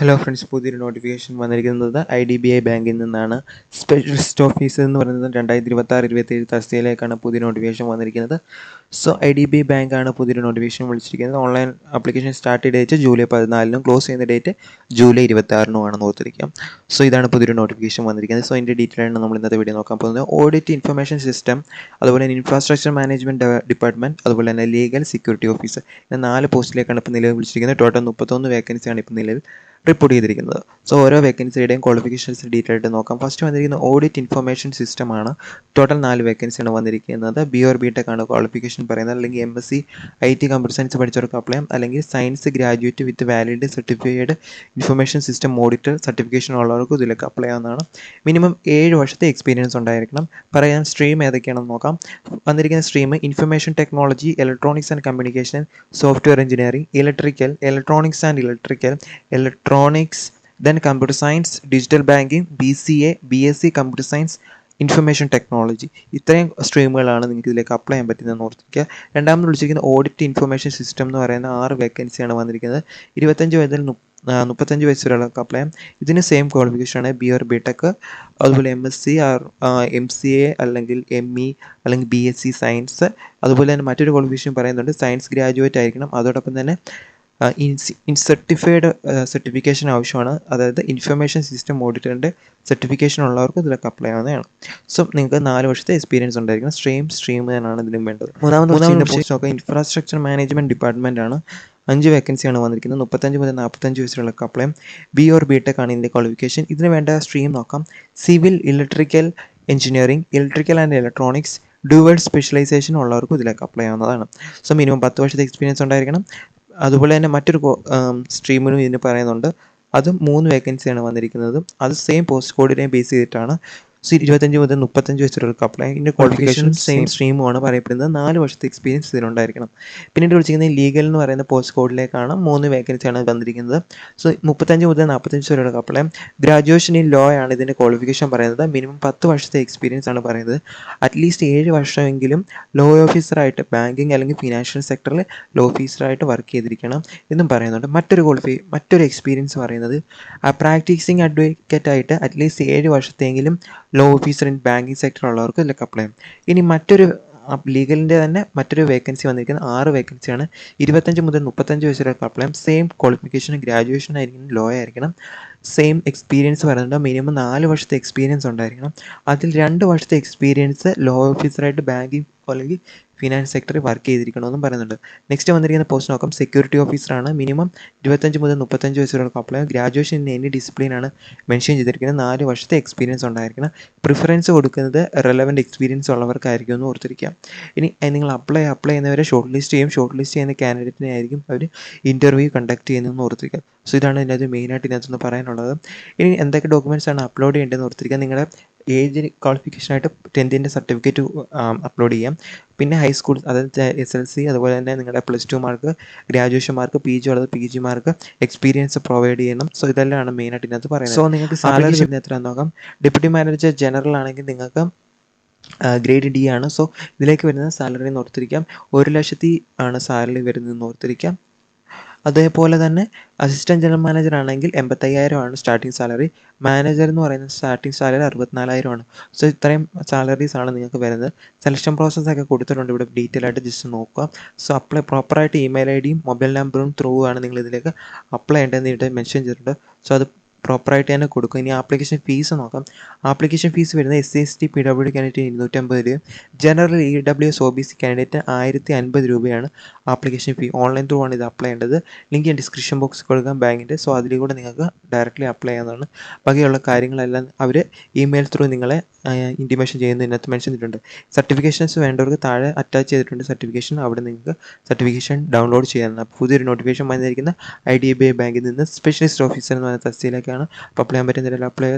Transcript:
Hello friends, പുതിയൊരു notification വന്നിരിക്കുന്നത് IDBI ബാങ്കിൽ നിന്നാണ്. സ്പെഷ്യലിസ്റ്റ് ഓഫീസർ എന്ന് പറയുന്നത് 2026-27 തസ്തികയിലേക്കാണ് പുതിയ നോട്ടിഫിക്കേഷൻ വന്നിരിക്കുന്നത്. സോ IDBI ബാങ്കാണ് പുതിയൊരു നോട്ടിഫിക്കേഷൻ വിളിച്ചിരിക്കുന്നത്. Online application start date July 14 close ചെയ്യുന്ന ഡേറ്റ് ജൂലൈ 26 ഓർത്തിരിക്കാം. സോ ഇതാണ് പുതിയൊരു നോട്ടിഫിക്കേഷൻ വന്നിരിക്കുന്നത്. സോ ഇതിൻ്റെ ഡീറ്റെയിൽ ആണ് നമ്മൾ ഇന്നത്തെ വീഡിയോ നോക്കാൻ പോകുന്നത്. ഓഡിറ്റ് ഇൻഫർമേഷൻ സിസ്റ്റം, അതുപോലെ തന്നെ ഇൻഫ്രാസ്ട്രക്ചർ മാനേജ്മെൻറ്റ് ഡിപ്പാർട്ട്മെൻറ്റ്, അതുപോലെ തന്നെ ലീഗൽ സെക്യൂരിറ്റി ഓഫീസർ, ഇങ്ങനെ 4 പോസ്റ്റിലേക്കാണ് ഇപ്പോൾ നിലവിൽ വിളിച്ചിരിക്കുന്നത്. ടോട്ടൽ 31 വേക്കൻസിയാണ് ഇപ്പോൾ നിലവിൽ റിപ്പോർട്ട് ചെയ്തിരിക്കുന്നത്. സോ ഓരോ വേക്കൻസിയുടെയും ക്വാളിഫിക്കേഷൻസ് ഡീറ്റെയിൽ ആയിട്ട് നോക്കാം. ഫസ്റ്റ് വന്നിരിക്കുന്ന ഓഡിറ്റ് ഇൻഫർമേഷൻ സിസ്റ്റമാണ്. ടോട്ടൽ 4 വേക്കൻസിയാണ് വന്നിരിക്കുന്നത്. BOR/BTech ആണ് ക്വാളിഫിക്കേഷൻ പറയുന്നത്. അല്ലെങ്കിൽ MSc IT കമ്പ്യൂട്ടർ സയൻസ് പഠിച്ചവർക്ക് അപ്ലൈ ചെയ്യാം. അല്ലെങ്കിൽ science graduate with valid certified information system auditor certification ഉള്ളവർക്ക് ഇതിലേക്ക് അപ്ലൈ ചെയ്യാവുന്നതാണ്. മിനിമം 7 വർഷത്തെ എക്സ്പീരിയൻസ് ഉണ്ടായിരിക്കണം. പറയാൻ സ്ട്രീം ഏതൊക്കെയാണെന്ന് നോക്കാം. വന്നിരിക്കുന്ന stream information technology, electronics and communication, software engineering, electronics and electronics, then computer science, digital banking, BCA, BSc computer science, information technology. ഇത്രയും സ്ട്രീമുകളാണ് നിങ്ങൾക്ക് ഇതിലേക്ക് അപ്ലൈ ചെയ്യാൻ പറ്റുന്നതെന്ന് ഓർത്തിരിക്കുക. രണ്ടാമത് വിളിച്ചിരിക്കുന്ന ഓഡിറ്റ് ഇൻഫർമേഷൻ സിസ്റ്റം എന്ന് പറയുന്ന 6 വേക്കൻസിയാണ് വന്നിരിക്കുന്നത്. 25 മുതൽ 35 വയസ്സ് വരെയുള്ളവർക്ക് അപ്ലൈ ചെയ്യാം. ഇതിന് സെയിം ക്വാളിഫിക്കേഷനാണ് BOR/BTech, അതുപോലെ MSc, MCA അല്ലെങ്കിൽ ME അല്ലെങ്കിൽ BSc സയൻസ്. അതുപോലെ തന്നെ മറ്റൊരു ക്വാളിഫിക്കേഷൻ പറയുന്നുണ്ട്, സയൻസ് ഗ്രാജുവേറ്റ് ആയിരിക്കണം. അതോടൊപ്പം തന്നെ സർട്ടിഫൈഡ് സർട്ടിഫിക്കേഷൻ ആവശ്യമാണ്. അതായത് ഇൻഫർമേഷൻ സിസ്റ്റം ഓഡിറ്ററിൻ്റെ സർട്ടിഫിക്കേഷൻ ഉള്ളവർക്ക് ഇതിലൊക്കെ അപ്ലൈ ആവുന്നതാണ്. സോ നിങ്ങൾക്ക് 4 വർഷത്തെ എക്സ്പീരിയൻസ് ഉണ്ടായിരിക്കണം. സ്ട്രീം തന്നെയാണ് ഇതിലും വേണ്ടത്. മൂന്നാമത് പോസ്റ്റ് നോക്കാം, ഇൻഫ്രാസ്ട്രക്ചർ മാനേജ്മെൻറ്റ് ഡിപ്പാർട്ട്മെൻറ്റ് ആണ്. 5 വേക്കൻസിയാണ് വന്നിരിക്കുന്നത്. 35 മുതൽ 45 വയസ്സുള്ളവർക്ക് അപ്ലൈ ചെയ്യാം. BOR/BTech ആണ് ഇതിൻ്റെ ക്വാളിഫിക്കേഷൻ. ഇതിന് വേണ്ട സ്ട്രീം നോക്കാം. Civil, electrical engineering, electrical and electronics, dual specialisation ഉള്ളവർക്ക് ഇതിലേക്ക് അപ്ലൈ ആവുന്നതാണ്. സോ മിനിമം 10 വർഷത്തെ എക്സ്പീരിയൻസ് ഉണ്ടായിരിക്കണം. അതുപോലെ തന്നെ മറ്റൊരു സ്ട്രീമിനും ഇതിന് പറയുന്നുണ്ട്. അതും 3 വേക്കൻസിയാണ് വന്നിരിക്കുന്നത്. അത് സെയിം പോസ്റ്റ് കോഡിനെ ബേസ് ചെയ്തിട്ടാണ്. 25 മുതൽ 35 വയസ്സുള്ളവർക്ക് അപ്ലൈ. ഇതിൻ്റെ ക്വാളിഫിക്കേഷൻ സെയിം സ്ട്രീമുമാണ് പറയപ്പെടുന്നത്. 4 വർഷത്തെ എക്സ്പീരിയൻസ് ഇതിനുണ്ടായിരിക്കണം. പിന്നീട് വിളിച്ചിരിക്കുന്നത് ലീഗൽ എന്ന് പറയുന്ന പോസ്റ്റ് കോഡിലേക്കാണ്. 3 വേക്കൻസിയാണ് വന്നിരിക്കുന്നത്. സോ 35 മുതൽ 45 വരെയുള്ളവർക്ക് അപ്ലൈ. ഗ്രാജുവേഷൻ ഇൻ ലോ ആണ് ഇതിൻ്റെ ക്വാളിഫിക്കേഷൻ പറയുന്നത്. മിനിമം 10 വർഷത്തെ എക്സ്പീരിയൻസ് ആണ് പറയുന്നത്. അറ്റ്ലീസ്റ്റ് 7 വർഷമെങ്കിലും ലോ ഓഫീസറായിട്ട് ബാങ്കിങ് അല്ലെങ്കിൽ ഫിനാൻഷ്യൽ സെക്ടറിൽ ലോ ഓഫീസറായിട്ട് വർക്ക് ചെയ്തിരിക്കണം എന്നും പറയുന്നുണ്ട്. മറ്റൊരു എക്സ്പീരിയൻസ് പറയുന്നത് പ്രാക്ടീസിങ് അഡ്വക്കേറ്റായിട്ട് അറ്റ്ലീസ്റ്റ് 7 വർഷത്തെങ്കിലും law officer in banking sector ഉള്ളവർക്ക് ഇതിലേക്ക് അപ്ലൈ ചെയ്യാം. ഇനി മറ്റൊരു ലീഗലിൻ്റെ തന്നെ മറ്റൊരു വേക്കൻസി വന്നിരിക്കുന്നത് 6 വേക്കൻസിയാണ്. 25 മുതൽ 35 വയസ്സ് വരെ അപ്ലൈ ചെയ്യാം. സെയിം ക്വാളിഫിക്കേഷൻ ഗ്രാജുവേഷൻ ആയിരിക്കണം, ലോ ആയിരിക്കണം. സെയിം എക്സ്പീരിയൻസ് പറയുന്നുണ്ട്. മിനിമം 4 വർഷത്തെ എക്സ്പീരിയൻസ് ഉണ്ടായിരിക്കണം. അതിൽ 2 വർഷത്തെ എക്സ്പീരിയൻസ് ലോ ഓഫീസറായിട്ട് ബാങ്കിങ് അല്ലെങ്കിൽ ഫിനാൻസ് സെക്ടറിൽ വർക്ക് ചെയ്തിരിക്കണമെന്നും പറയുന്നുണ്ട്. നെക്സ്റ്റ് വന്നിരിക്കുന്ന പോസ്റ്റ് നോക്കാം, സെക്യൂരിറ്റി ഓഫീസറാണ്. മിനിമം 25 മുതൽ 35 വയസ്സ് വരെ അപ്ലൈ. ഗ്രാജുവേഷൻ ഇൻ എനി ഡിസിപ്ലിനാണ് മെൻഷൻ ചെയ്തിരിക്കുന്നത്. 4 വർഷത്തെ എക്സ്പീരിയൻസ് ഉണ്ടായിരിക്കണം. പ്രിഫറൻസ് കൊടുക്കുന്നത് റെലവൻറ്റ് എക്സ്പീരിയൻസ് ഉള്ളവർക്കായിരിക്കും എന്ന് ഓർത്തിരിക്കാം. ഇനി നിങ്ങൾ അപ്ലൈ ചെയ്യുന്നവരെ ഷോർട്ട് ലിസ്റ്റ് ചെയ്യും. ഷോർട്ട് ലിസ്റ്റ് ചെയ്യുന്ന കാൻഡിഡേറ്റിനെ ആയിരിക്കും അവർ ഇൻ്റർവ്യൂ കണ്ടക്ട് ചെയ്യുന്നതെന്ന് ഓർത്തിരിക്കുക. സോ ഇതാണ് ഇതിനകത്ത് മെയിനായിട്ട് ഇതിനകത്തൊന്ന് പറയാനുള്ളത്. ഇനി എന്തൊക്കെ ഡോക്യുമെൻറ്റ്സ് ആണ് അപ്ലോഡ് ചെയ്യേണ്ടതെന്ന് ഓർത്തിരിക്കുക. നിങ്ങളുടെ ഏജ് ക്വാളിഫിക്കേഷനായിട്ട് 10th സർട്ടിഫിക്കറ്റ് അപ്ലോഡ് ചെയ്യാം. പിന്നെ ഹൈസ്കൂൾ, അതായത് SLC, അതുപോലെ തന്നെ നിങ്ങളുടെ +2 മാർക്ക്, ഗ്രാജുവേഷൻ മാർക്ക്, PG ഉള്ളത് PG മാർക്ക്, എക്സ്പീരിയൻസ് പ്രൊവൈഡ് ചെയ്യണം. സോ ഇതെല്ലാമാണ് മെയിനായിട്ട് ഇതിനകത്ത് പറയുന്നത്. സോ നിങ്ങൾക്ക് സാലറി വരുന്നത് എത്ര നോക്കാം. ഡെപ്യൂട്ടി മാനേജർ ജനറൽ ആണെങ്കിൽ നിങ്ങൾക്ക് ഗ്രേഡ് D ആണ്. സോ ഇതിലേക്ക് വരുന്ന സാലറി എന്ന് ഓർത്തിരിക്കാം. 1 ലക്ഷത്തി ആണ് സാലറി വരുന്നതെന്ന് ഓർത്തിരിക്കാം. അതേപോലെ തന്നെ അസിസ്റ്റൻറ്റ് ജനറൽ മാനേജർ ആണെങ്കിൽ 85,000 ആണ് സ്റ്റാർട്ടിംഗ് സാലറി. മാനേജർ എന്ന് പറയുന്ന സ്റ്റാർട്ടിംഗ് സാലറി 64,000 ആണ്. സോ ഇത്രയും സാലറീസ് ആണ് നിങ്ങൾക്ക് വരുന്നത്. സെലക്ഷൻ പ്രോസസ്സൊക്കെ കൊടുത്തിട്ടുണ്ട് ഇവിടെ, ഡീറ്റെയിൽ ആയിട്ട് ജസ്റ്റ് നോക്കുക. സോ പ്രോപ്പറായിട്ട് ഇമെയിൽ ID യും മൊബൈൽ നമ്പറും ത്രൂ ആണ് നിങ്ങൾ ഇതിലേക്ക് അപ്ലൈ ചെയ്യേണ്ടതെന്ന് ഇവിടെ മെൻഷൻ ചെയ്തിട്ടുണ്ട്. സോ അത് പ്രോപ്പറായിട്ട് തന്നെ കൊടുക്കും. ഇനി ആപ്ലിക്കേഷൻ ഫീസ് നോക്കാം. ആപ്ലിക്കേഷൻ ഫീസ് വരുന്നത് SC/ST PWD കാൻഡിഡേറ്റ് 250 രൂപയും ജനറൽ EWS OBC കാൻഡിഡേറ്റ് 1050 രൂപയാണ് ആപ്ലിക്കേഷൻ ഫീ. ഓൺലൈൻ ത്രൂ ആണ് ഇത് അപ്ലൈ ചെയ്യേണ്ടത്. ലിങ്ക് ഞാൻ ഡിസ്ക്രിപ്ഷൻ ബോക്സിൽ കൊടുക്കാം ബാങ്കിൻ്റെ. സോ അതിലൂടെ നിങ്ങൾക്ക് ഡയറക്റ്റ്ലി അപ്ലൈ ചെയ്യാവുന്നതാണ്. ബാക്കിയുള്ള കാര്യങ്ങളെല്ലാം അവർ ഇമെയിൽ ത്രൂ നിങ്ങളെ ഇൻറ്റിമേഷൻ ചെയ്യുന്നത് ഇതിനകത്ത് മെൻഷൻ ചെയ്തിട്ടുണ്ട്. സർട്ടിഫിക്കേഷൻസ് വേണ്ടവർക്ക് താഴെ അറ്റാച്ച് ചെയ്തിട്ടുണ്ട് സർട്ടിഫിക്കേഷൻ. അവിടെ നിങ്ങൾക്ക് സർട്ടിഫിക്കേഷൻ ഡൗൺലോഡ് ചെയ്യാവുന്നതാണ്. പുതിയൊരു നോട്ടിഫിക്കേഷൻ വന്നിരിക്കുന്ന IDBI ബാങ്കിൽ നിന്ന് സ്പെഷ്യലിസ്റ്റ് ഓഫീസർ എന്ന് പറയുന്ന തസ്തിയിലേക്കാണ്. അപ്പോൾ അപ്ലൈ ചെയ്യാൻ പറ്റുന്ന അപ്ലൈ